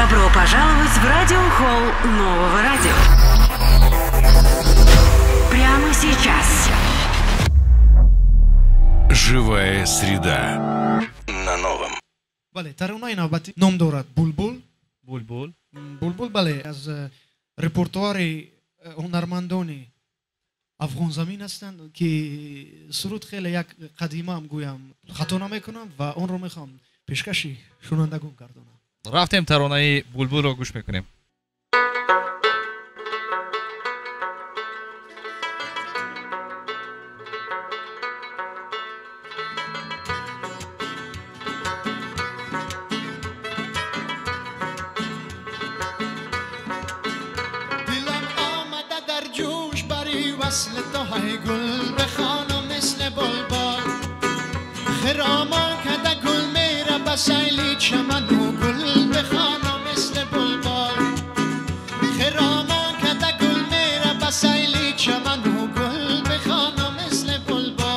Добро пожаловать в радиохолл нового радио. Прямо сейчас. Живая среда на новом. بله ترانه‌ای نوبتی نام دارد بلبل. بلبل بلبل بله از رپرتوار هنرمندان افغان زمین هستند که سرود خیلی یک قدیمه هم گویم خطا نمیکنم و اون رو میخوام پیشکشی شنوندگان گردانم. رفتیم ترانه بلبل رو گوش میکنیم. وصل تو های گل بخوانم مثل بلبل خرامان کده گل میره بسیلی چمن و گل بخوانم مثل بلبل خرامان کده گل میره بسیلی چمن و گل بخوانم مثل بلبل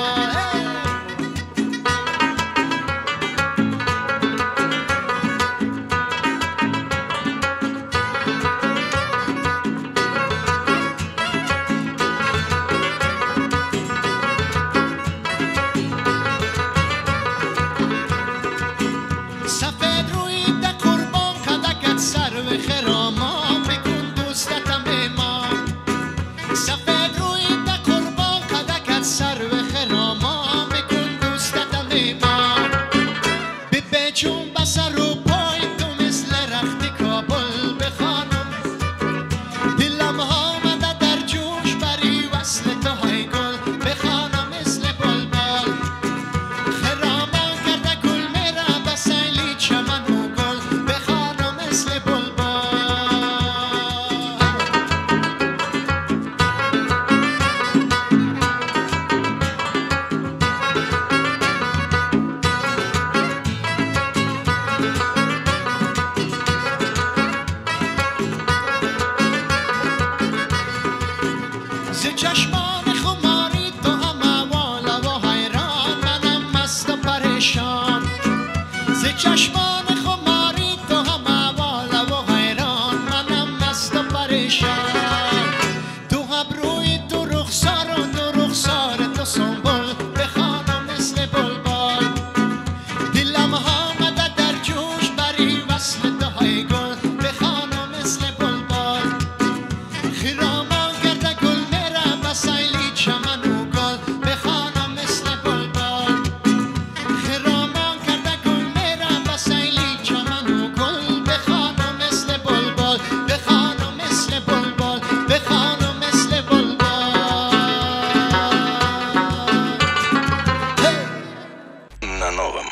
چشمان خماری تو هم والا و حیران منم مست و پریشان ز چشمان